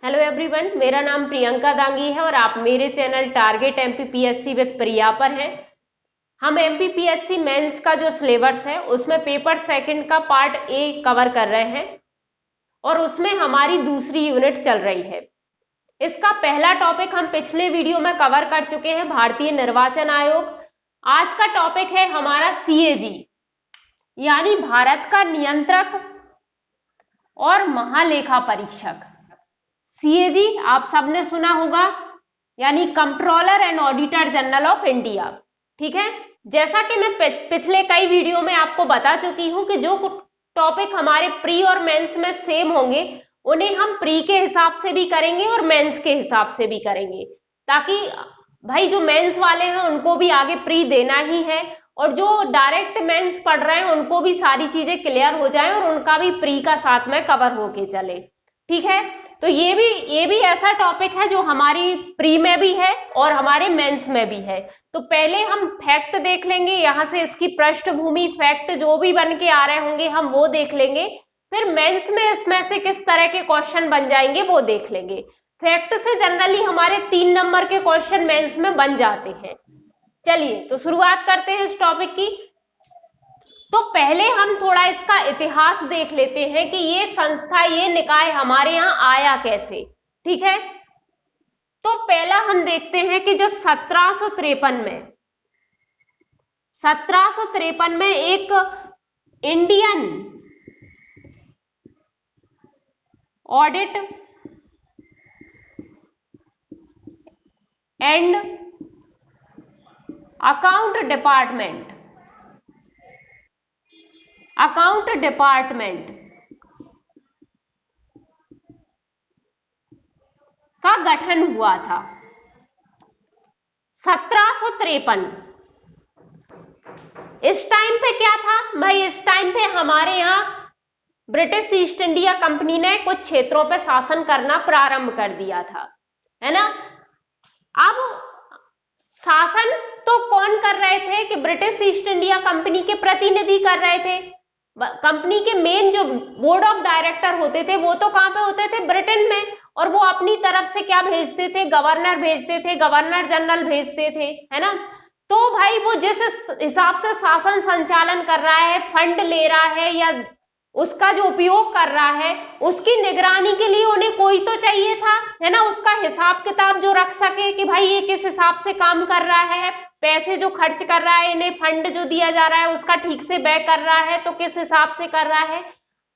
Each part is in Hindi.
हेलो एवरीवन, मेरा नाम प्रियंका दांगी है और आप मेरे चैनल टारगेट एमपीपीएससी विद प्रिया पर हैं। हम एमपीपीएससी मेंस का जो सिलेबस है उसमें पेपर सेकंड का पार्ट ए कवर कर रहे हैं और उसमें हमारी दूसरी यूनिट चल रही है। इसका पहला टॉपिक हम पिछले वीडियो में कवर कर चुके हैं, भारतीय निर्वाचन आयोग। आज का टॉपिक है हमारा सीएजी यानी भारत का नियंत्रक और महालेखा परीक्षक। सीएजी आप सबने सुना होगा, यानी controller and auditor general of India. ठीक है, जैसा कि मैं पिछले कई वीडियो में आपको बता चुकी हूं कि जो टॉपिक हमारे प्री और मेंस में सेम होंगे उन्हें हम प्री के हिसाब से भी करेंगे और मेंस के हिसाब से भी करेंगे, ताकि भाई जो मेंस वाले हैं उनको भी आगे प्री देना ही है और जो डायरेक्ट मेंस पढ़ रहे हैं उनको भी सारी चीजें क्लियर हो जाए और उनका भी प्री का साथ में कवर होके चले। ठीक है, तो ये भी ऐसा टॉपिक है जो हमारी प्री में भी है और हमारे मेंस में भी है। तो पहले हम फैक्ट देख लेंगे, यहां से इसकी पृष्ठभूमि फैक्ट जो भी बन के आ रहे होंगे हम वो देख लेंगे। फिर मेंस में इसमें से किस तरह के क्वेश्चन बन जाएंगे वो देख लेंगे। फैक्ट से जनरली हमारे 3 नंबर के क्वेश्चन मेंस में बन जाते हैं। चलिए तो शुरुआत करते हैं इस टॉपिक की। तो पहले हम थोड़ा इसका इतिहास देख लेते हैं कि ये संस्था, ये निकाय हमारे यहां आया कैसे। ठीक है, तो पहला हम देखते हैं कि जब 1753 में एक Indian audit and account department का गठन हुआ था। 1753 इस टाइम पे क्या था भाई? इस टाइम पे हमारे यहां ब्रिटिश ईस्ट इंडिया कंपनी ने कुछ क्षेत्रों पे शासन करना प्रारंभ कर दिया था, है ना। अब शासन तो कौन कर रहे थे कि ब्रिटिश ईस्ट इंडिया कंपनी के प्रतिनिधि कर रहे थे। कंपनी के मेन जो बोर्ड ऑफ डायरेक्टर होते थे वो तो कहां पे होते थे? ब्रिटेन में। और वो अपनी तरफ से क्या भेजते थे? गवर्नर भेजते थे, गवर्नर जनरल भेजते थे, है ना। तो भाई वो जिस हिसाब से शासन संचालन कर रहा है, फंड ले रहा है या उसका जो उपयोग कर रहा है, उसकी निगरानी के लिए उन्हें कोई तो चाहिए था, है ना। उसका हिसाब किताब जो रख सके कि भाई ये किस हिसाब से काम कर रहा है, पैसे जो खर्च कर रहा है, इन्हें फंड जो दिया जा रहा है उसका ठीक से व्यय कर रहा है तो किस हिसाब से कर रहा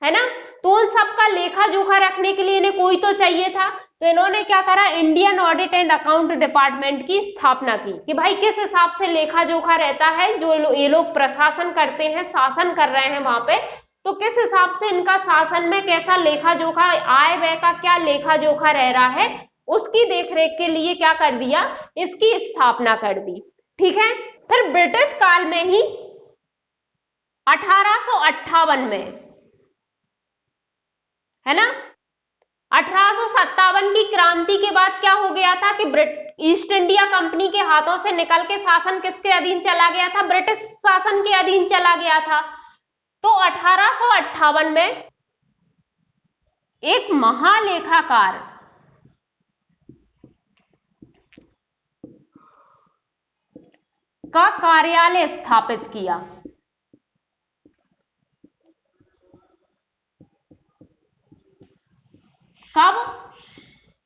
है ना। तो उन सबका लेखा जोखा रखने के लिए इन्हें कोई तो चाहिए था। तो इन्होंने क्या करा? Indian audit and account department की स्थापना की कि भाई किस हिसाब से लेखा जोखा रहता है, जो ये लोग प्रशासन करते हैं, शासन कर रहे हैं वहां पे, तो किस हिसाब से इनका शासन में कैसा लेखा जोखा, आय व्यय का क्या लेखा जोखा रह रहा है, उसकी देखरेख के लिए क्या कर दिया? इसकी स्थापना कर दी। ठीक है, फिर ब्रिटिश काल में ही 1858 में, है ना, 1857 की क्रांति के बाद क्या हो गया था कि ईस्ट इंडिया कंपनी के हाथों से निकल के शासन किसके अधीन चला गया था? ब्रिटिश शासन के अधीन चला गया था। तो 1858 में एक महालेखाकार का कार्यालय स्थापित किया। कब?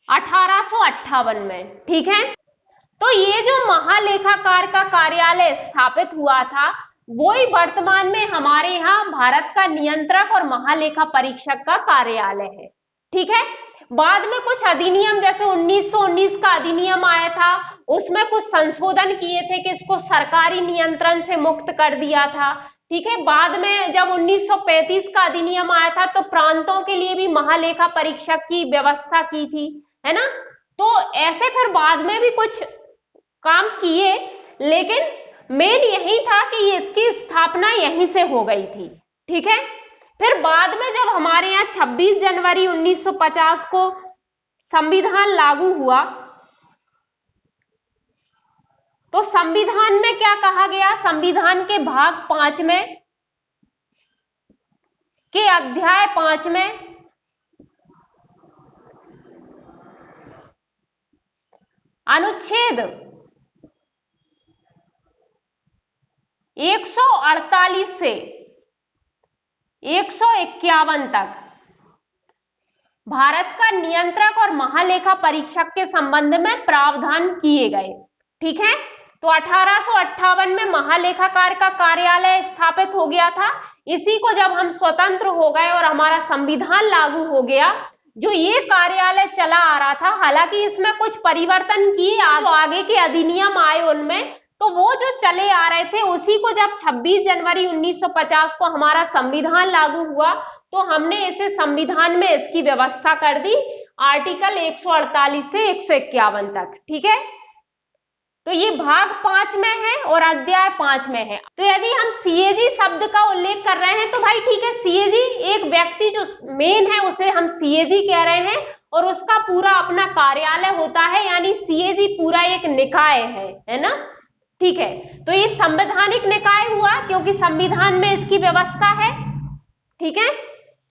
1858 में। ठीक है, तो ये जो महालेखाकार का कार्यालय स्थापित हुआ था वो ही वर्तमान में हमारे यहाँ भारत का नियंत्रक और महालेखा परीक्षक का कार्यालय है। ठीक है, बाद में कुछ अधिनियम जैसे 1919 का अधिनियम आया था, उसमें कुछ संशोधन किए थे कि इसको सरकारी नियंत्रण से मुक्त कर दिया था। ठीक है, बाद में जब 1935 का अधिनियम आया था तो प्रांतों के लिए भी महालेखा परीक्षक की व्यवस्था की थी, है ना। तो ऐसे फिर बाद में भी कुछ काम किए, लेकिन मेन यही था कि इसकी स्थापना यहीं से हो गई थी। ठीक है, फिर बाद में जब हमारे यहाँ 26 जनवरी 1950 को संविधान लागू हुआ तो संविधान में क्या कहा गया? संविधान के भाग 5 में के अध्याय 5 में अनुच्छेद 148 से 151 तक भारत का नियंत्रक और महालेखा परीक्षक के संबंध में प्रावधान किए गए। ठीक है, तो 1858 में महालेखाकार का कार्यालय स्थापित हो गया था। इसी को जब हम स्वतंत्र हो गए और हमारा संविधान लागू हो गया, जो ये कार्यालय चला आ रहा था, हालांकि इसमें कुछ परिवर्तन किए आगे के अधिनियम आए उनमें, तो वो जो चले आ रहे थे उसी को जब 26 जनवरी 1950 को हमारा संविधान लागू हुआ तो हमने इसे संविधान में इसकी व्यवस्था कर दी आर्टिकल 148 से 151 तक। ठीक है, तो ये भाग 5 में है और अध्याय 5 में है। तो यदि हम सीएजी शब्द का उल्लेख कर रहे हैं तो भाई ठीक है, सीएजी एक व्यक्ति जो मेन है उसे हम सीएजी कह रहे हैं और उसका पूरा अपना कार्यालय होता है, यानी सीएजी पूरा एक निकाय है ना। ठीक है, तो ये संवैधानिक निकाय हुआ क्योंकि संविधान में इसकी व्यवस्था है। ठीक है,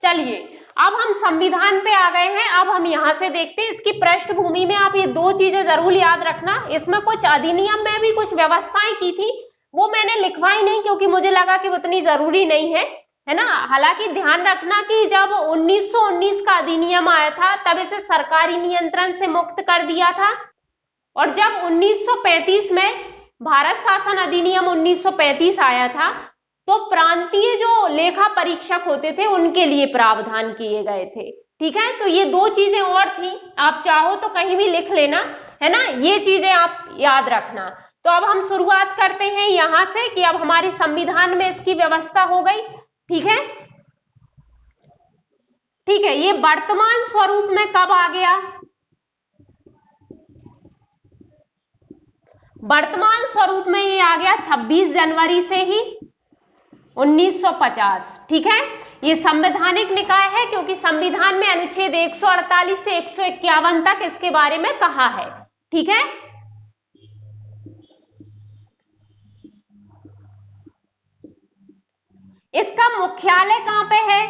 चलिए अब हम संविधान पे आ गए हैं। अब हम यहां से देखते हैं इसकी पृष्ठभूमि में आप ये दो चीजें जरूर याद रखना। इसमें कुछ अधिनियम में भी कुछ व्यवस्थाएं की थी, वो मैंने लिखवाई नहीं क्योंकि मुझे लगा कि उतनी जरूरी नहीं है ना। हालांकि ध्यान रखना कि जब 1919 का अधिनियम आया था तब इसे सरकारी नियंत्रण से मुक्त कर दिया था, और जब 1935 में भारत शासन अधिनियम 1935 आया था तो प्रांतीय जो लेखा परीक्षक होते थे उनके लिए प्रावधान किए गए थे। ठीक है, तो ये दो चीजें और थी, आप चाहो तो कहीं भी लिख लेना, है ना, ये चीजें आप याद रखना। तो अब हम शुरुआत करते हैं यहां से कि अब हमारे संविधान में इसकी व्यवस्था हो गई। ठीक है, ठीक है, ये वर्तमान स्वरूप में कब आ गया? वर्तमान स्वरूप में ये आ गया 26 जनवरी से ही 1950। ठीक है, ये संवैधानिक निकाय है क्योंकि संविधान में अनुच्छेद 148 से 151 तक इसके बारे में कहा है। ठीक है, इसका मुख्यालय कहां पे है?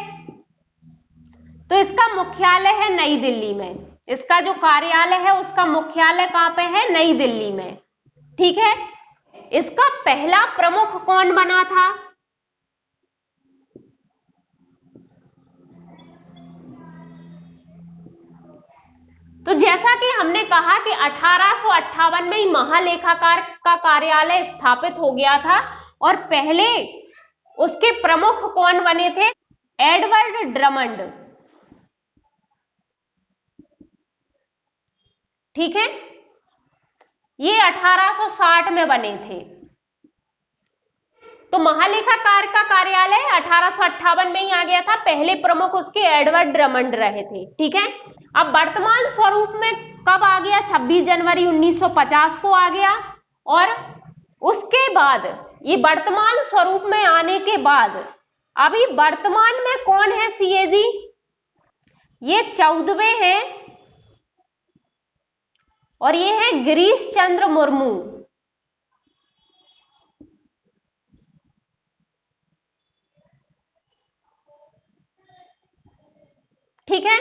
तो इसका मुख्यालय है नई दिल्ली में। इसका जो कार्यालय है उसका मुख्यालय कहां पे है? नई दिल्ली में। ठीक है, इसका पहला प्रमुख कौन बना था? तो जैसा कि हमने कहा कि 1858 में ही महालेखाकार का कार्यालय स्थापित हो गया था और पहले उसके प्रमुख कौन बने थे? Edward Drummond. ठीक है, ये 1860 में बने थे। तो महालेखाकार का कार्यालय 1858 में ही आ गया था, पहले प्रमुख उसके एडवर्ड ड्रमंड रहे थे। ठीक है, अब वर्तमान स्वरूप में कब आ गया? 26 जनवरी 1950 को आ गया, और उसके बाद ये वर्तमान स्वरूप में आने के बाद अभी वर्तमान में कौन है सीएजी? ये 14वें हैं और ये है गिरीश चंद्र मुर्मू। ठीक है,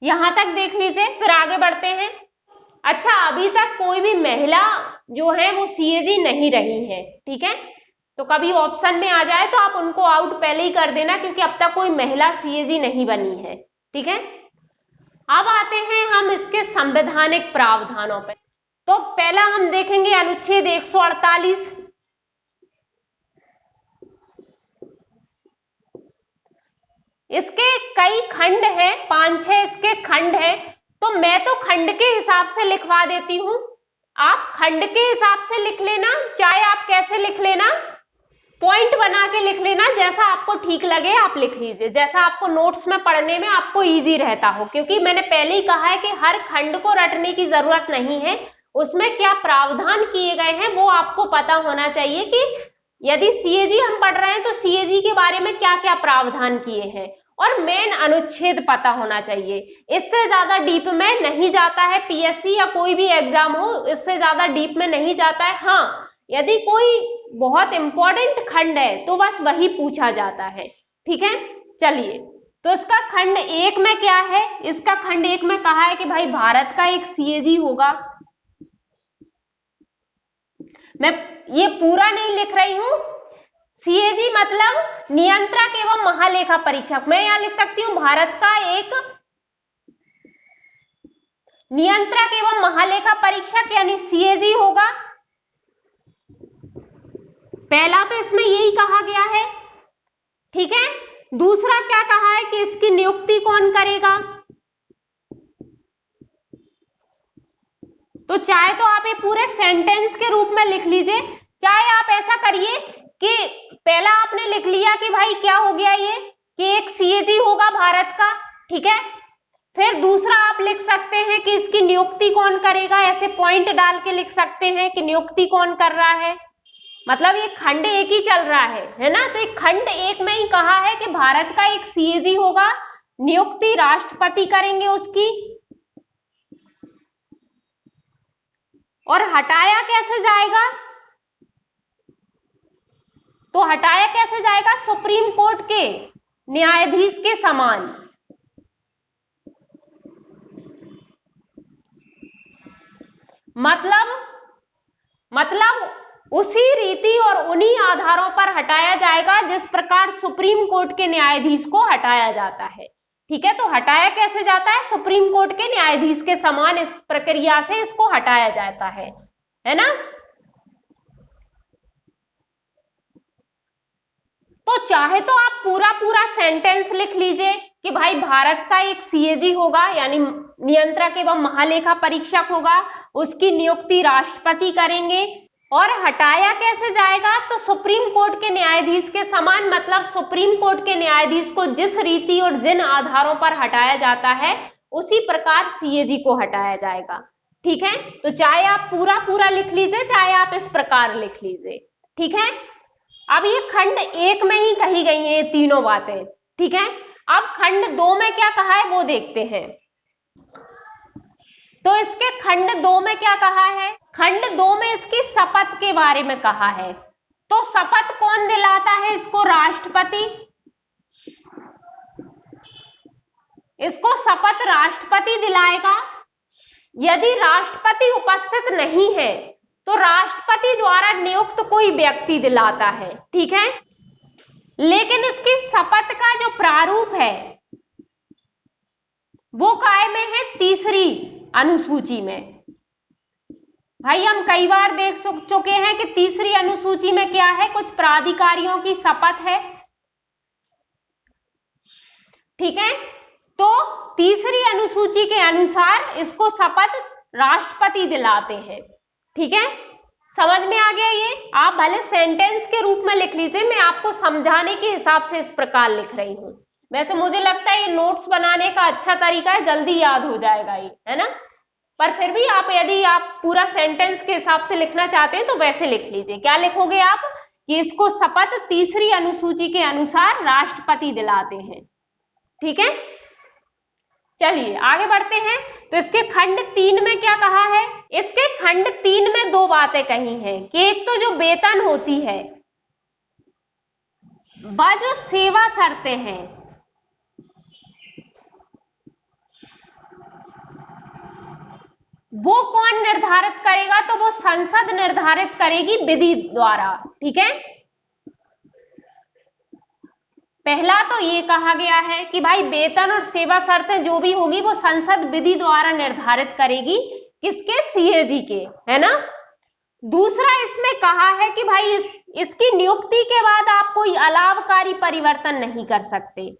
यहां तक देख लीजिए, फिर आगे बढ़ते हैं। अच्छा, अभी तक कोई भी महिला जो है वो सीएजी नहीं रही है। ठीक है, तो कभी ऑप्शन में आ जाए तो आप उनको आउट पहले ही कर देना क्योंकि अब तक कोई महिला सीएजी नहीं बनी है। ठीक है, अब आते हैं हम इसके संवैधानिक प्रावधानों पे। तो पहला हम देखेंगे अनुच्छेद 148। इसके कई खंड हैं, 5-6 इसके खंड हैं, तो मैं तो खंड के हिसाब से लिखवा देती हूं, आप खंड के हिसाब से लिख लेना, चाहे आप कैसे लिख लेना, पॉइंट बना के लिख लेना, जैसा आपको ठीक लगे आप लिख लीजिए, जैसा आपको नोट्स में पढ़ने में आपको इजी रहता हो। क्योंकि मैंने पहले ही कहा है कि हर खंड को रटने की जरूरत नहीं है, उसमें क्या प्रावधान किए गए हैं वो आपको पता होना चाहिए कि यदि सीएजी हम पढ़ रहे हैं तो सीएजी के बारे में क्या क्या प्रावधान किए हैं, और मेन अनुच्छेद पता होना चाहिए। इससे ज्यादा डीप में नहीं जाता है पीएससी या कोई भी एग्जाम हो, इससे ज्यादा डीप में नहीं जाता है। हाँ, यदि कोई बहुत इंपॉर्टेंट खंड है तो बस वही पूछा जाता है। ठीक है, चलिए तो इसका खंड एक में क्या है, इसका खंड एक में कहा है कि भाई भारत का एक सीएजी होगा। मैं ये पूरा नहीं लिख रही हूं, सीएजी मतलब नियंत्रक एवं महालेखा परीक्षक। मैं यहां लिख सकती हूं भारत का एक नियंत्रक एवं महालेखा परीक्षक यानी सीएजी होगा। पहला तो इसमें यही कहा गया है, ठीक है। दूसरा क्या कहा है कि इसकी नियुक्ति कौन करेगा। तो चाहे तो आप ये पूरे सेंटेंस के रूप में लिख लीजिए, चाहे आप ऐसा करिए कि पहला आपने लिख लिया कि भाई क्या हो गया ये कि एक सीएजी होगा भारत का, ठीक है। फिर दूसरा आप लिख सकते हैं कि इसकी नियुक्ति कौन करेगा, ऐसे पॉइंट डाल के लिख सकते हैं कि नियुक्ति कौन कर रहा है। मतलब ये खंड एक ही चल रहा है ना। तो एक खंड एक में ही कहा है कि भारत का एक सीएजी होगा, नियुक्ति राष्ट्रपति करेंगे उसकी, और हटाया कैसे जाएगा। तो हटाया कैसे जाएगा, सुप्रीम कोर्ट के न्यायाधीश के समान। मतलब उसी रीति और उन्हीं आधारों पर हटाया जाएगा जिस प्रकार सुप्रीम कोर्ट के न्यायाधीश को हटाया जाता है, ठीक है। तो हटाया कैसे जाता है, सुप्रीम कोर्ट के न्यायाधीश के समान इस प्रक्रिया से इसको हटाया जाता है ना। तो चाहे तो आप पूरा पूरा सेंटेंस लिख लीजिए कि भाई भारत का एक सीएजी होगा यानी नियंत्रक एवं महालेखा परीक्षक होगा, उसकी नियुक्ति राष्ट्रपति करेंगे, और हटाया कैसे जाएगा, तो सुप्रीम कोर्ट के न्यायाधीश के समान। मतलब सुप्रीम कोर्ट के न्यायाधीश को जिस रीति और जिन आधारों पर हटाया जाता है उसी प्रकार सीएजी को हटाया जाएगा, ठीक है। तो चाहे आप पूरा पूरा लिख लीजिए, चाहे आप इस प्रकार लिख लीजिए, ठीक है। अब ये खंड एक में ही कही गई हैं ये तीनों बातें, ठीक है। अब खंड दो में क्या कहा है वो देखते हैं। तो इसके खंड दो में क्या कहा है, खंड दो में इसकी शपथ के बारे में कहा है। तो शपथ कौन दिलाता है इसको, राष्ट्रपति। इसको शपथ राष्ट्रपति दिलाएगा। यदि राष्ट्रपति उपस्थित नहीं है तो राष्ट्रपति द्वारा नियुक्त कोई व्यक्ति दिलाता है, ठीक है। लेकिन इसकी शपथ का जो प्रारूप है वो काय में है, तीसरी अनुसूची में। भाई हम कई बार देख चुके हैं कि तीसरी अनुसूची में क्या है, कुछ प्राधिकारियों की शपथ है, ठीक है। तो तीसरी अनुसूची के अनुसार इसको शपथ राष्ट्रपति दिलाते हैं, ठीक है। समझ में आ गया ये। आप भले सेंटेंस के रूप में लिख लीजिए, मैं आपको समझाने के हिसाब से इस प्रकार लिख रही हूं। वैसे मुझे लगता है ये नोट्स बनाने का अच्छा तरीका है, जल्दी याद हो जाएगा ये, है ना। पर फिर भी आप यदि आप पूरा सेंटेंस के हिसाब से लिखना चाहते हैं तो वैसे लिख लीजिए। क्या लिखोगे आप कि इसको शपथ तीसरी अनुसूची के अनुसार राष्ट्रपति दिलाते हैं, ठीक है। चलिए आगे बढ़ते हैं। तो इसके खंड तीन में क्या कहा है, इसके खंड तीन में दो बातें कही हैं कि एक तो जो वेतन होती है वह जो सेवा शर्तें हैं वो कौन निर्धारित करेगा, तो वो संसद निर्धारित करेगी विधि द्वारा, ठीक है। पहला तो ये कहा गया है कि भाई वेतन और सेवा शर्तें जो भी होगी वो संसद विधि द्वारा निर्धारित करेगी, किसके, सीएजी के, है ना। दूसरा इसमें कहा है कि भाई इसकी नियुक्ति के बाद आप कोई अलाभकारी परिवर्तन नहीं कर सकते।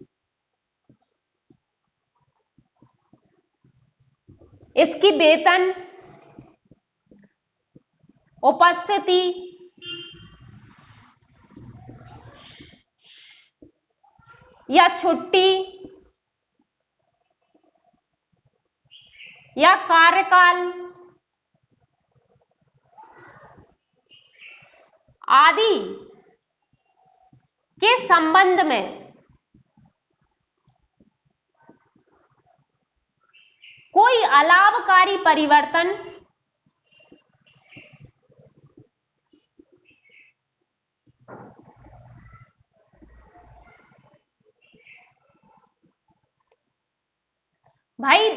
इसकी वेतन, उपस्थिति या छुट्टी या कार्यकाल आदि के संबंध में कोई अलाभकारी परिवर्तन भाई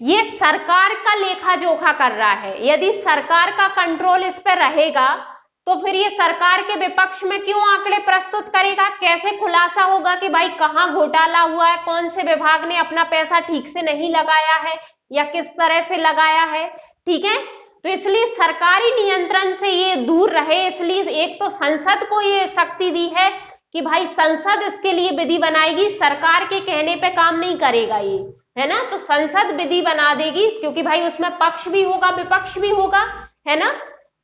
ये सरकार का लेखा जोखा कर रहा है, यदि सरकार का कंट्रोल इस पर रहेगा तो फिर ये सरकार के विपक्ष में क्यों आंकड़े प्रस्तुत करेगा? कैसे खुलासा होगा कि भाई कहां घोटाला हुआ है, कौन से विभाग ने अपना पैसा ठीक से नहीं लगाया है या किस तरह से लगाया है? ठीक है, तो इसलिए सरकारी नियंत्रण से ये दूर रहे, इसलिए एक तो संसद को ये शक्ति दी है कि भाई संसद इसके लिए विधि बनाएगी, सरकार के कहने पे काम नहीं करेगा ये, है ना। तो संसद विधि बना देगी, क्योंकि भाई उसमें पक्ष भी होगा विपक्ष भी होगा, है ना।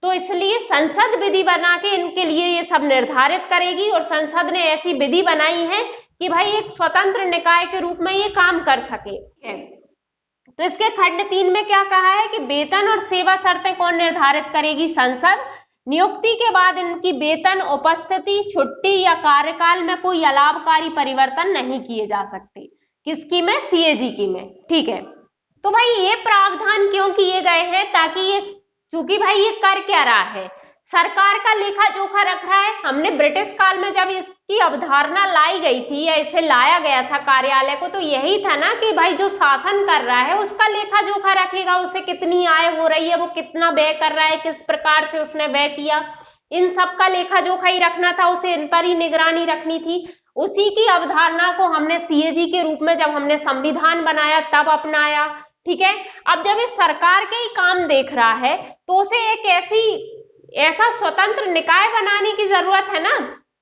तो इसलिए संसद विधि बना के इनके लिए ये सब निर्धारित करेगी, और संसद ने ऐसी विधि बनाई है कि भाई एक स्वतंत्र निकाय के रूप में ये काम कर सके। तो इसके खंड 3 में क्या कहा है कि वेतन और सेवा शर्तें कौन निर्धारित करेगी? संसद। नियुक्ति के बाद इनकी वेतन, उपस्थिति, छुट्टी या कार्यकाल में कोई अलाभकारी परिवर्तन नहीं किए जा सकते। किसकी में? सीएजी की में। ठीक है, तो भाई ये प्रावधान क्यों किए गए हैं? ताकि ये, चूंकि भाई ये कर क्या रहा है, सरकार का लेखा जोखा रख रहा है। हमने ब्रिटिश काल में जब इसकी अवधारणा लाई गई थी या इसे लाया गया था कार्यालय को, तो यही था ना कि भाई जो शासन कर रहा है उसका लेखा जोखा रखेगा, उसे कितनी आय हो रही है, वो कितना व्यय कर रहा है, किस प्रकार से उसने व्यय किया, इन सब का लेखा जोखा ही रखना था, उसे इन पर ही निगरानी रखनी थी। उसी की अवधारणा को हमने सीएजी के रूप में जब हमने संविधान बनाया तब अपनाया। ठीक है, अब जब इस सरकार के ही काम देख रहा है तो उसे एक ऐसा स्वतंत्र निकाय बनाने की जरूरत है ना,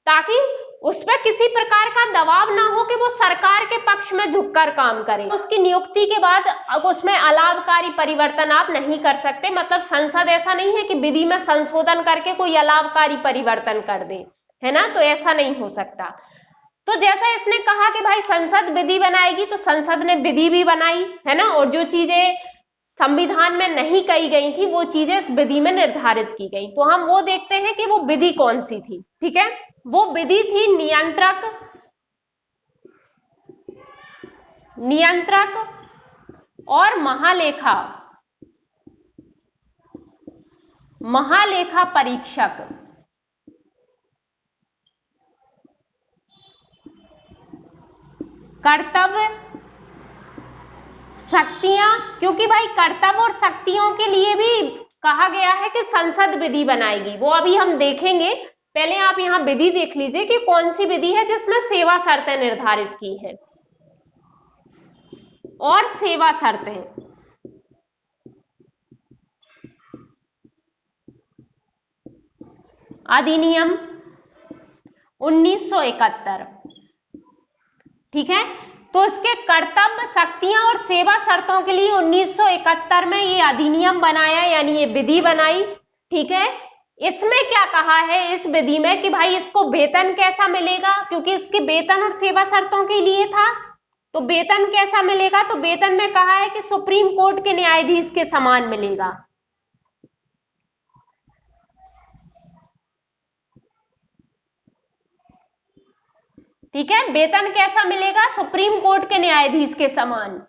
ताकि उस पर किसी प्रकार का दबाव ना हो कि वो सरकार के पक्ष में झुककर काम करे। उसकी नियुक्ति के बाद अब उसमें अलाभकारी परिवर्तन आप नहीं कर सकते, मतलब संसद ऐसा नहीं है कि विधि में संशोधन करके कोई अलाभकारी परिवर्तन कर दे, है ना, तो ऐसा नहीं हो सकता। तो जैसा इसने कहा कि भाई संसद विधि बनाएगी, तो संसद ने विधि भी बनाई, है ना, और जो चीजें संविधान में नहीं कही गई थी वो चीजें इस विधि में निर्धारित की गई। तो हम वो देखते हैं कि वो विधि कौन सी थी। ठीक है, वो विधि थी नियंत्रक और महालेखा परीक्षक। कर्तव्य, शक्तियां, क्योंकि भाई कर्तव्य और शक्तियों के लिए भी कहा गया है कि संसद विधि बनाएगी, वो अभी हम देखेंगे। पहले आप यहां विधि देख लीजिए कि कौन सी विधि है जिसमें सेवा शर्तें निर्धारित की हैं। और सेवा शर्तें, अधिनियम 1971। ठीक है, तो इसके कर्तव्य, शक्तियां और सेवा शर्तों के लिए 1971 में ये अधिनियम बनाया, यानी ये विधि बनाई। ठीक है, इसमें क्या कहा है इस विधि में कि भाई इसको वेतन कैसा मिलेगा, क्योंकि इसके वेतन और सेवा शर्तों के लिए था, तो वेतन कैसा मिलेगा? तो वेतन में कहा है कि सुप्रीम कोर्ट के न्यायाधीश के समान मिलेगा। ठीक है, वेतन कैसा मिलेगा? सुप्रीम कोर्ट के न्यायाधीश के समान।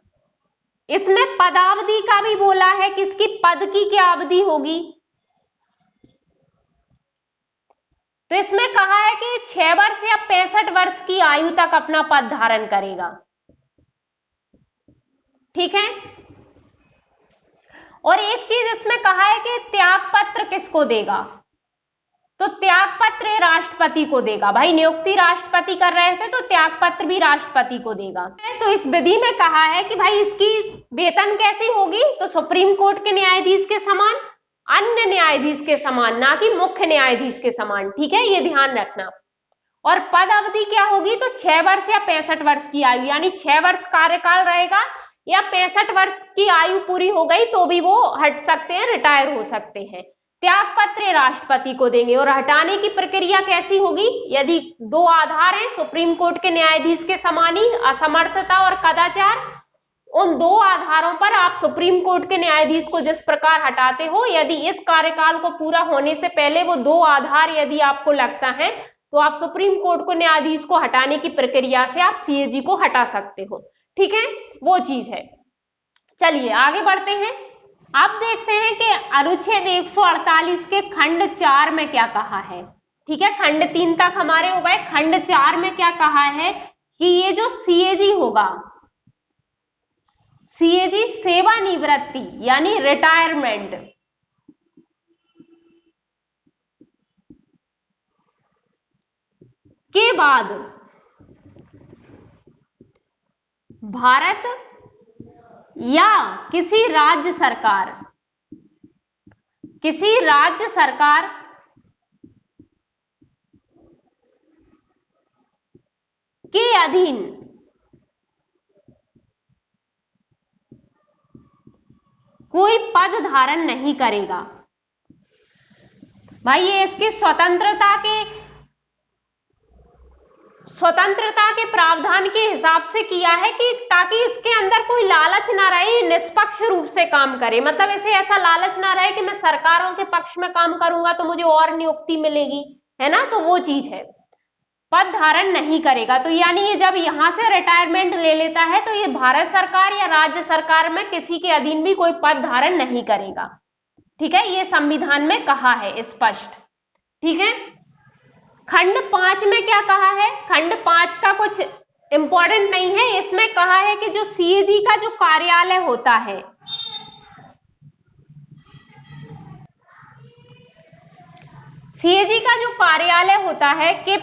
इसमें पदावधि का भी बोला है कि इसकी पद की क्या अवधि होगी। तो इसमें कहा है कि 6 वर्ष या 65 वर्ष की आयु तक अपना पद धारण करेगा। ठीक है, और एक चीज इसमें कहा है कि त्याग पत्र किसको देगा? तो त्याग पत्र राष्ट्रपति को देगा। भाई नियुक्ति राष्ट्रपति कर रहे थे तो त्याग पत्र भी राष्ट्रपति को देगा। तो इस विधि में कहा है कि भाई इसकी वेतन कैसी होगी? तो सुप्रीम कोर्ट के न्यायाधीश के समान, अन्य न्यायाधीश के समान, ना कि मुख्य न्यायाधीश के समान। ठीक है, ये ध्यान रखना। और पद अवधि क्या होगी? तो 6 वर्ष या 65 वर्ष की आयु, यानी 6 वर्ष कार्यकाल रहेगा या 65 वर्ष की आयु पूरी हो गई तो भी वो हट सकते हैं, रिटायर हो सकते हैं। त्याग पत्र राष्ट्रपति को देंगे। और हटाने की प्रक्रिया कैसी होगी? यदि 2 आधार हैं सुप्रीम कोर्ट के न्यायाधीश के समान ही, असमर्थता और कदाचार, उन 2 आधारों पर आप सुप्रीम कोर्ट के न्यायाधीश को जिस प्रकार हटाते हो, यदि इस कार्यकाल को पूरा होने से पहले वो 2 आधार यदि आपको लगता है तो आप सुप्रीम कोर्ट को न्यायाधीश को हटाने की प्रक्रिया से आप सीएजी को हटा सकते हो। ठीक है, वो चीज है। चलिए आगे बढ़ते हैं। अब देखते हैं कि अनुच्छेद 148 के खंड 4 में क्या कहा है। ठीक है, खंड 3 तक हमारे हो गए। खंड 4 में क्या कहा है कि ये जो सीएजी होगा, सीएजी सेवानिवृत्ति यानी रिटायरमेंट के बाद भारत या किसी राज्य सरकार के अधीन कोई पद धारण नहीं करेगा। भाई ये इसकी स्वतंत्रता के प्रावधान के हिसाब से किया है कि ताकि इसके अंदर कोई लालच ना रहे, निष्पक्ष रूप से काम करे। मतलब इसे ऐसा लालच ना रहे कि मैं सरकारों के पक्ष में काम करूंगा तो मुझे और नियुक्ति मिलेगी, है ना, तो वो चीज है। पद धारण नहीं करेगा, तो यानी ये जब यहां से रिटायरमेंट ले लेता है तो ये भारत सरकार या राज्य सरकार में किसी के अधीन भी कोई पद धारण नहीं करेगा। ठीक है, ये संविधान में कहा है स्पष्ट। ठीक है, खंड 5 में क्या कहा है? खंड 5 का कुछ इंपॉर्टेंट नहीं है, इसमें कहा है कि जो सीएजी का जो कार्यालय होता है, सीएजी का जो कार्यालय होता है के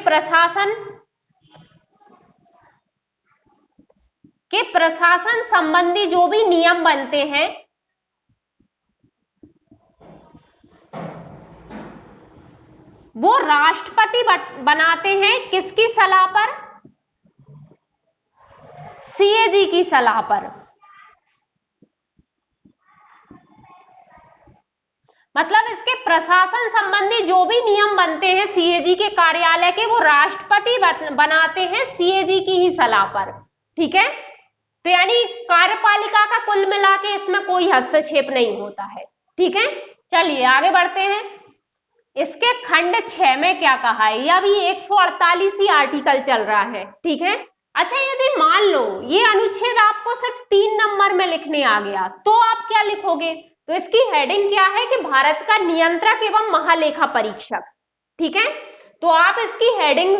प्रशासन संबंधी जो भी नियम बनते हैं वो राष्ट्रपति बनाते हैं। किसकी सलाह पर? सीएजी की सलाह पर। मतलब इसके प्रशासन संबंधी जो भी नियम बनते हैं सीएजी के कार्यालय के, वो राष्ट्रपति बनाते हैं सीएजी की ही सलाह पर। ठीक है, तो यानी कार्यपालिका का कुल मिला के इसमें कोई हस्तक्षेप नहीं होता है। ठीक है, चलिए आगे बढ़ते हैं। इसके खंड 6 में क्या कहा है? ये अभी 148 ही आर्टिकल चल रहा है। ठीक है, अच्छा यदि मान लो ये अनुच्छेद आपको सिर्फ 3 नंबर में लिखने आ गया तो आप क्या लिखोगे? तो इसकी हेडिंग क्या है कि भारत का नियंत्रक एवं महालेखा परीक्षक। ठीक है, तो आप इसकी हेडिंग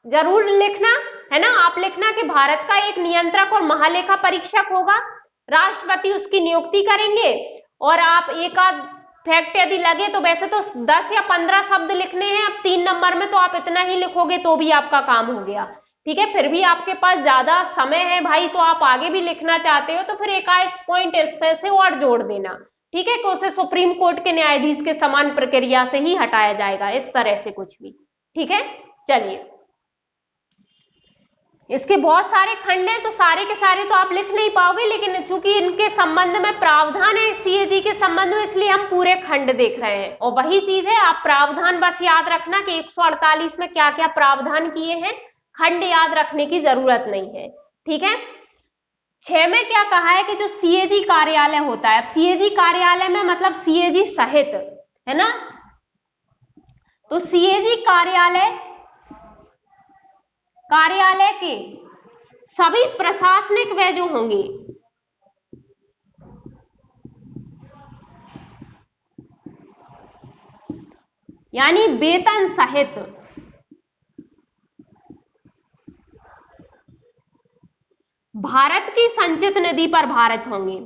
जरूर लिखना, है ना। आप लिखना कि भारत का एक नियंत्रक और महालेखा परीक्षक होगा, राष्ट्रपति उसकी नियुक्ति करेंगे। और आप एक आध फैक्ट यदि लगे तो वैसे तो 10 या 15 शब्द लिखने हैं, अब 3 नंबर में तो आप इतना ही लिखोगे तो भी आपका काम हो गया। ठीक है, फिर भी आपके पास ज्यादा समय है भाई, तो आप आगे भी लिखना चाहते हो तो फिर एक आध पॉइंट इसमें से और जोड़ देना। ठीक है, कि उसे सुप्रीम कोर्ट के न्यायाधीश के समान प्रक्रिया से ही हटाया जाएगा, इस तरह से कुछ भी। ठीक है, चलिए इसके बहुत सारे खंड हैं तो सारे के सारे तो आप लिख नहीं पाओगे, लेकिन चूंकि इनके संबंध में प्रावधान है सीएजी के संबंध में, इसलिए हम पूरे खंड देख रहे हैं। और वही चीज है, आप प्रावधान बस याद रखना कि 148 में क्या क्या प्रावधान किए हैं, खंड याद रखने की जरूरत नहीं है। ठीक है, 6 में क्या कहा है कि जो सीएजी कार्यालय होता है, अब सीएजी कार्यालय में मतलब सीएजी सहित, है ना, तो सीएजी कार्यालय के सभी प्रशासनिक व्यय जो होंगे, यानी वेतन सहित भारत की संचित निधि पर भारित होंगे।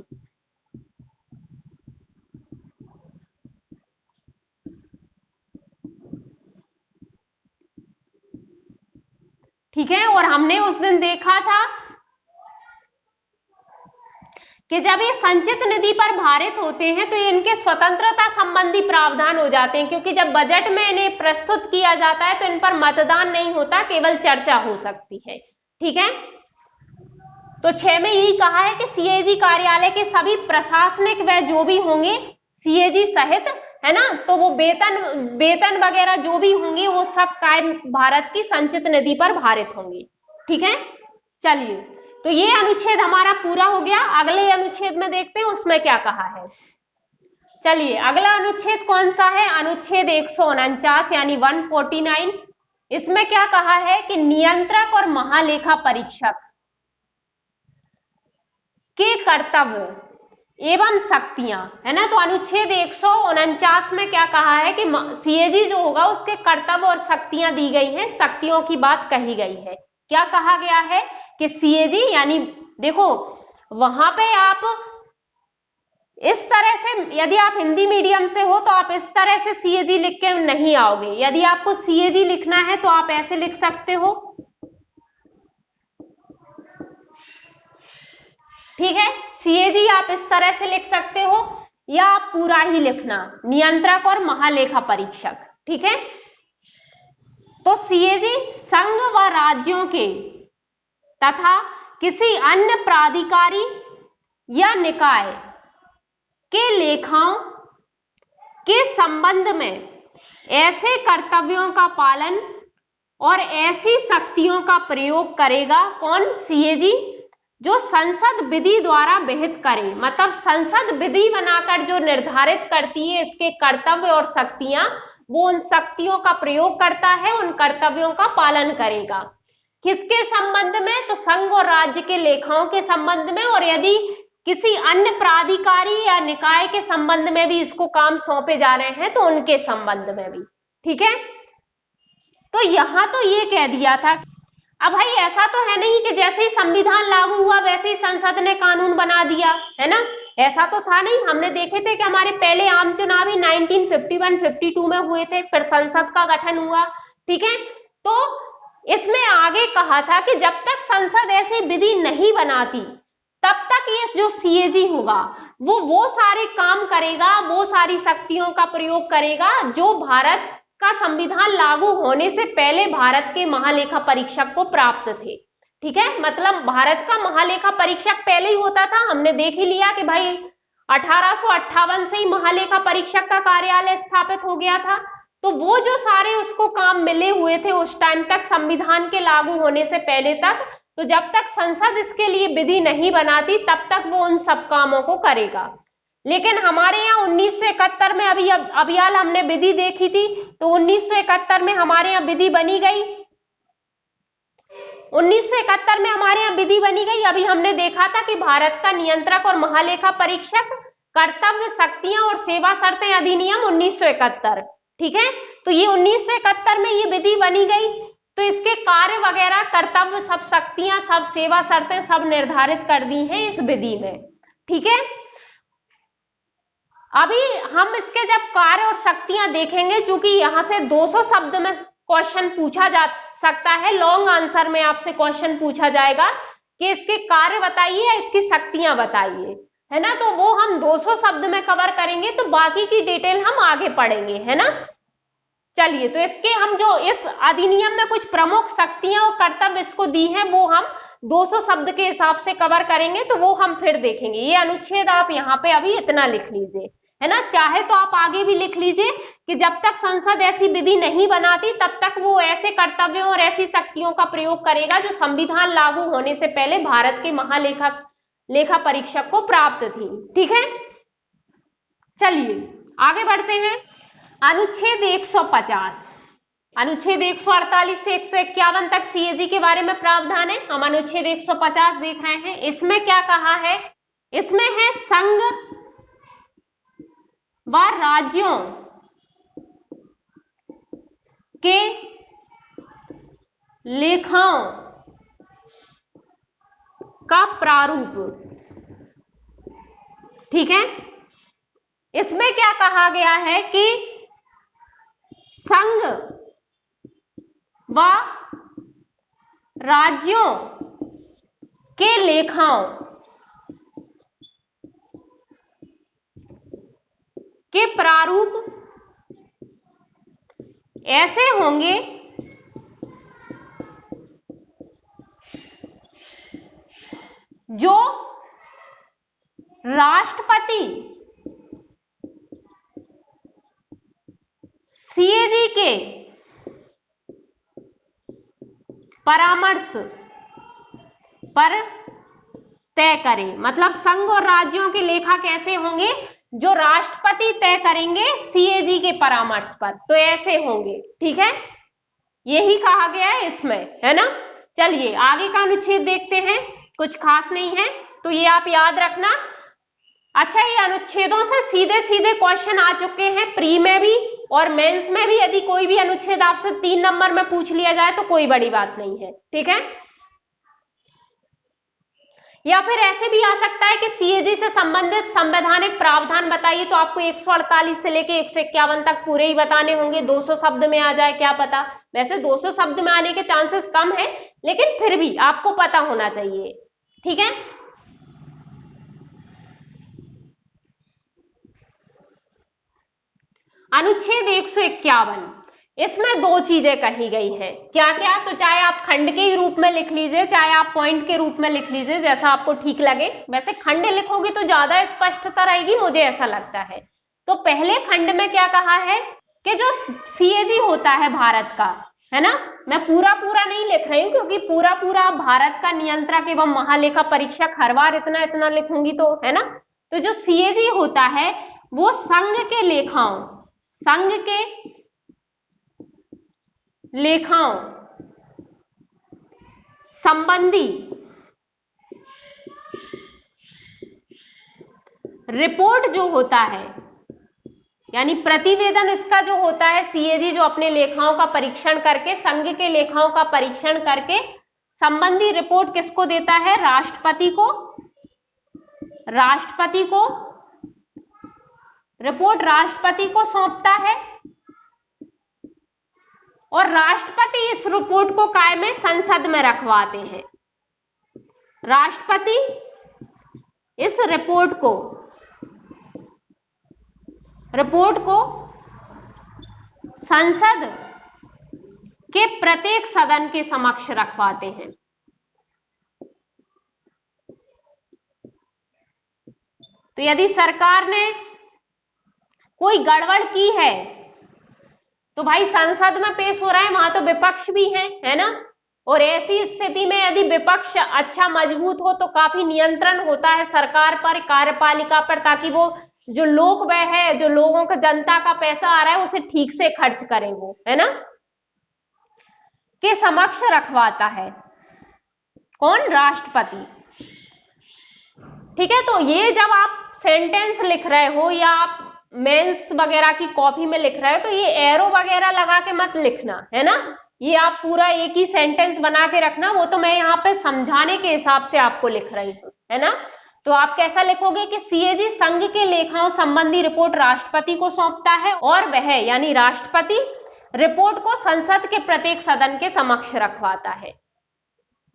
ठीक है, और हमने उस दिन देखा था कि जब ये संचित निधि पर भारित होते हैं तो इनके स्वतंत्रता संबंधी प्रावधान हो जाते हैं, क्योंकि जब बजट में इन्हें प्रस्तुत किया जाता है तो इन पर मतदान नहीं होता, केवल चर्चा हो सकती है। ठीक है, तो 6 में यही कहा है कि सीएजी कार्यालय के सभी प्रशासनिक व्यय जो भी होंगे सीएजी सहित, है ना, तो वो वेतन वगैरह जो भी होंगे वो सब कायम भारत की संचित निधि पर भारित होंगे। ठीक है, चलिए तो ये अनुच्छेद हमारा पूरा हो गया। अगले अनुच्छेद में देखते हैं उसमें क्या कहा है। चलिए अगला अनुच्छेद कौन सा है? अनुच्छेद 149 यानी 149। इसमें क्या कहा है कि नियंत्रक और महालेखा परीक्षक के कर्तव्य एवं शक्तियां, है ना, तो अनुच्छेद 149 में क्या कहा है कि सीएजी जो होगा उसके कर्तव्य और शक्तियां दी गई हैं, शक्तियों की बात कही गई है। क्या कहा गया है कि सीएजी यानी देखो वहां पे आप इस तरह से, यदि आप हिंदी मीडियम से हो तो आप इस तरह से सीएजी लिख के नहीं आओगे। यदि आपको सीएजी लिखना है तो आप ऐसे लिख सकते हो, ठीक है। सीएजी आप इस तरह से लिख सकते हो, या आप पूरा ही लिखना, नियंत्रक और महालेखा परीक्षक, ठीक है। तो सीएजी संघ व राज्यों के तथा किसी अन्य प्राधिकारी या निकाय के लेखाओं के संबंध में ऐसे कर्तव्यों का पालन और ऐसी शक्तियों का प्रयोग करेगा। कौन? सीएजी, जो संसद विधि द्वारा विहित करे। मतलब संसद विधि बनाकर जो निर्धारित करती है इसके कर्तव्य और शक्तियां, वो उन शक्तियों का प्रयोग करता है, उन कर्तव्यों का पालन करेगा। किसके संबंध में? तो संघ और राज्य के लेखाओं के संबंध में, और यदि किसी अन्य प्राधिकारी या निकाय के संबंध में भी इसको काम सौंपे जा रहे हैं तो उनके संबंध में भी, ठीक है। तो यहां तो ये कह दिया था। अब भाई ऐसा तो है नहीं कि जैसे ही संविधान लागू हुआ वैसे ही संसद ने कानून बना दिया, है ना। ऐसा तो था नहीं। हमने देखे थे कि हमारे पहले आम चुनाव ही 1951-52 में हुए थे, फिर संसद का गठन हुआ, ठीक है। तो इसमें आगे कहा था कि जब तक संसद ऐसी विधि नहीं बनाती तब तक ये जो सीएजी होगा वो सारे काम करेगा, वो सारी शक्तियों का प्रयोग करेगा जो भारत का संविधान लागू होने से पहले भारत के महालेखा परीक्षक को प्राप्त थे, ठीक है। मतलब भारत का महालेखा परीक्षक पहले ही होता था। हमने देख ही लिया कि भाई 1858 से ही महालेखा परीक्षक का कार्यालय स्थापित हो गया था। तो वो जो सारे उसको काम मिले हुए थे उस टाइम तक, संविधान के लागू होने से पहले तक, तो जब तक संसद इसके लिए विधि नहीं बनाती तब तक वो उन सब कामों को करेगा। लेकिन हमारे यहाँ 1971 में अभियाल हमने विधि देखी थी, तो 1971 में हमारे यहाँ विधि बनी गई। 1971 में हमारे यहाँ विधि बनी गई। अभी हमने देखा था कि भारत का नियंत्रक और महालेखा परीक्षक, कर्तव्य, शक्तियां और सेवा शर्तें अधिनियम 1971, ठीक है। तो ये 1971 में ये विधि बनी गई। तो इसके कार्य वगैरह, कर्तव्य, सब शक्तियां, सब सेवा शर्तें सब निर्धारित कर दी हैं इस विधि में, ठीक है। अभी हम इसके जब कार्य और शक्तियां देखेंगे, चूंकि यहां से 200 शब्द में क्वेश्चन पूछा जा सकता है, लॉन्ग आंसर में आपसे क्वेश्चन पूछा जाएगा कि इसके कार्य बताइए या इसकी शक्तियां बताइए, है ना। तो वो हम 200 शब्द में कवर करेंगे, तो बाकी की डिटेल हम आगे पढ़ेंगे, है ना। चलिए, तो इसके हम जो इस अधिनियम में कुछ प्रमुख शक्तियां और कर्तव्य इसको दी हैं वो हम 200 शब्द के हिसाब से कवर करेंगे, तो वो हम फिर देखेंगे। ये अनुच्छेद आप यहाँ पे अभी इतना लिख लीजिए, है ना। चाहे तो आप आगे भी लिख लीजिए कि जब तक संसद ऐसी विधि नहीं बनाती तब तक वो ऐसे कर्तव्यों और ऐसी शक्तियों का प्रयोग करेगा जो संविधान लागू होने से पहले भारत के लेखा परीक्षक को प्राप्त थी, ठीक है। चलिए आगे बढ़ते हैं। अनुच्छेद 150, अनुच्छेद 148 से 151 तक सीएजी के बारे में प्रावधान है। हम अनुच्छेद 150 देख रहे हैं। इसमें क्या कहा है? इसमें है संघ व राज्यों के लेखाओं का प्रारूप, ठीक है। इसमें क्या कहा गया है कि संघ व राज्यों के लेखाओं के प्रारूप ऐसे होंगे जो राष्ट्रपति सीएजी के परामर्श पर तय करें। मतलब संघ और राज्यों के लेखा कैसे होंगे? जो राष्ट्रपति तय करेंगे सीएजी के परामर्श पर, तो ऐसे होंगे, ठीक है। यही कहा गया है इसमें, है ना। चलिए आगे का अनुच्छेद देखते हैं। कुछ खास नहीं है, तो ये आप याद रखना। अच्छा, ये अनुच्छेदों से सीधे सीधे क्वेश्चन आ चुके हैं प्री में भी और मेंस में भी। यदि कोई भी अनुच्छेद आपसे 3 नंबर में पूछ लिया जाए तो कोई बड़ी बात नहीं है, ठीक है। या फिर ऐसे भी आ सकता है कि सीएजी से संबंधित संवैधानिक प्रावधान बताइए, तो आपको 148 से लेके 151 तक पूरे ही बताने होंगे। 200 शब्द में आ जाए क्या पता, वैसे 200 शब्द में आने के चांसेस कम है, लेकिन फिर भी आपको पता होना चाहिए। ठीक है, अनुच्छेद 151, इसमें दो चीजें कही गई हैं। क्या क्या, तो चाहे आप खंड के ही रूप में लिख लीजिए, चाहे आप पॉइंट के रूप में लिख लीजिए, जैसा आपको ठीक लगे। वैसे खंड लिखोगे तो ज्यादा स्पष्टता रहेगी, मुझे ऐसा लगता है। तो पहले खंड में क्या कहा है कि जो सीएजी होता है भारत का, है ना, मैं पूरा पूरा नहीं लिख रही हूं, क्योंकि पूरा पूरा भारत का नियंत्रक एवं महालेखा परीक्षक हर बार इतना इतना लिखूंगी तो, है ना। तो जो सीएजी होता है वो संघ के लेखाओं संबंधी रिपोर्ट जो होता है, यानी प्रतिवेदन इसका जो होता है, सीएजी जो अपने लेखाओं का परीक्षण करके, संघ के लेखाओं का परीक्षण करके संबंधी रिपोर्ट किसको देता है, राष्ट्रपति को रिपोर्ट राष्ट्रपति को सौंपता है, और राष्ट्रपति इस रिपोर्ट को काय में संसद में रखवाते हैं। राष्ट्रपति इस रिपोर्ट को संसद के प्रत्येक सदन के समक्ष रखवाते हैं। तो यदि सरकार ने कोई गड़बड़ की है तो भाई संसद में पेश हो रहा है, वहां तो विपक्ष भी है ना। और ऐसी स्थिति में यदि विपक्ष अच्छा मजबूत हो तो काफी नियंत्रण होता है सरकार पर, कार्यपालिका पर, ताकि वो जो लोक व्यय है, जो लोगों का जनता का पैसा आ रहा है, उसे ठीक से खर्च करें वो, है ना, के समक्ष रखवाता है। कौन, राष्ट्रपति। ठीक है, तो ये जब आप सेंटेंस लिख रहे हो या आप मेंस वगैरह की कॉपी में लिख रहे हो तो ये एरो वगैरह लगा के मत लिखना, है ना। ये आप पूरा एक ही सेंटेंस बना के रखना, वो तो मैं यहाँ पे समझाने के हिसाब से आपको लिख रही हूँ, है ना। तो आप कैसा लिखोगे कि सीएजी संघ के लेखाओं संबंधी रिपोर्ट राष्ट्रपति को सौंपता है, और वह यानी राष्ट्रपति रिपोर्ट को संसद के प्रत्येक सदन के समक्ष रखवाता है।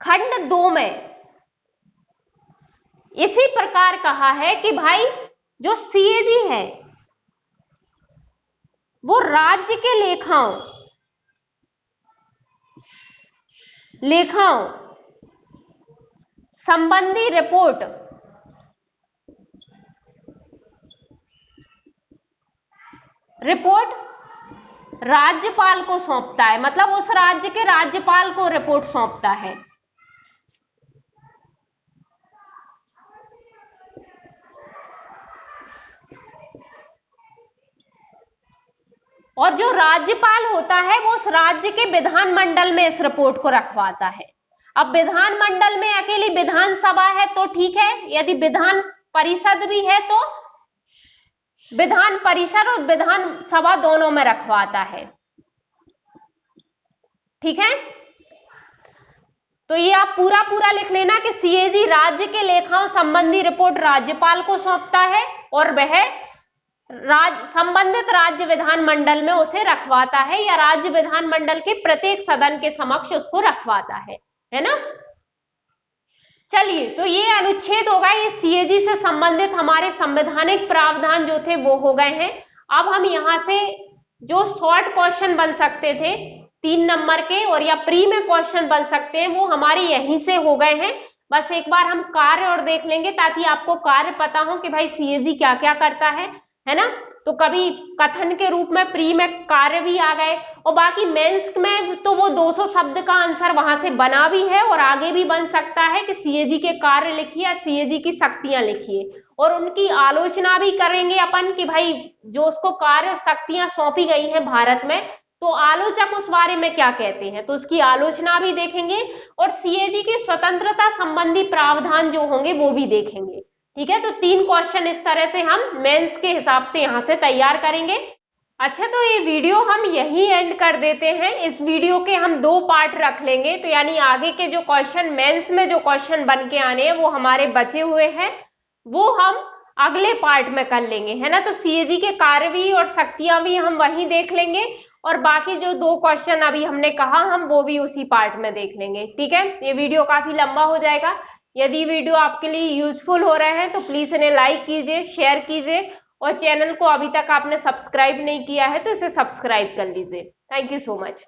खंड 2 में इसी प्रकार कहा है कि भाई जो सीएजी है वो राज्य के लेखाओं संबंधी रिपोर्ट राज्यपाल को सौंपता है, मतलब उस राज्य के राज्यपाल को रिपोर्ट सौंपता है। और जो राज्यपाल होता है वो उस राज्य के विधानमंडल में इस रिपोर्ट को रखवाता है। अब विधानमंडल में अकेली विधानसभा है तो ठीक है, यदि विधान परिषद भी है तो विधान परिषद और विधानसभा दोनों में रखवाता है। ठीक है, तो ये आप पूरा पूरा लिख लेना कि सीएजी राज्य के लेखाओं संबंधी रिपोर्ट राज्यपाल को सौंपता है और वह संबंधित राज्य विधानमंडल में उसे रखवाता है, या राज्य विधानमंडल के प्रत्येक सदन के समक्ष उसको रखवाता है ना। चलिए, तो ये अनुच्छेद होगा, ये सीएजी से संबंधित हमारे संवैधानिक प्रावधान जो थे वो हो गए हैं। अब हम यहां से जो शॉर्ट क्वेश्चन बन सकते थे 3 नंबर के और या प्री में क्वेश्चन बन सकते हैं वो हमारे यहीं से हो गए हैं। बस एक बार हम कार्य और देख लेंगे ताकि आपको कार्य पता हो कि भाई सीएजी क्या क्या करता है ना। तो कभी कथन के रूप में प्री में कार्य भी आ गए, और बाकी मेंस में तो वो 200 शब्द का आंसर वहां से बना भी है और आगे भी बन सकता है कि सीएजी के कार्य लिखिए या सीएजी की शक्तियां लिखिए, और उनकी आलोचना भी करेंगे अपन कि भाई जो उसको कार्य और शक्तियां सौंपी गई हैं भारत में, तो आलोचक उस बारे में क्या कहते हैं, तो उसकी आलोचना भी देखेंगे, और सीएजी की स्वतंत्रता संबंधी प्रावधान जो होंगे वो भी देखेंगे। ठीक है, तो 3 क्वेश्चन इस तरह से हम मेंस के हिसाब से यहां से तैयार करेंगे। अच्छा, तो ये वीडियो हम यही एंड कर देते हैं। इस वीडियो के हम 2 पार्ट रख लेंगे, तो यानी आगे के जो क्वेश्चन, मेंस में जो क्वेश्चन बन के आने हैं वो हमारे बचे हुए हैं, वो हम अगले पार्ट में कर लेंगे, है ना। तो सीएजी के कार्य भी और शक्तियां भी हम वहीं देख लेंगे, और बाकी जो 2 क्वेश्चन अभी हमने कहा हम वो भी उसी पार्ट में देख लेंगे। ठीक है, ये वीडियो काफी लंबा हो जाएगा। यदि वीडियो आपके लिए यूजफुल हो रहे हैं तो प्लीज इन्हें लाइक कीजिए, शेयर कीजिए, और चैनल को अभी तक आपने सब्सक्राइब नहीं किया है तो इसे सब्सक्राइब कर लीजिए। Thank you so much.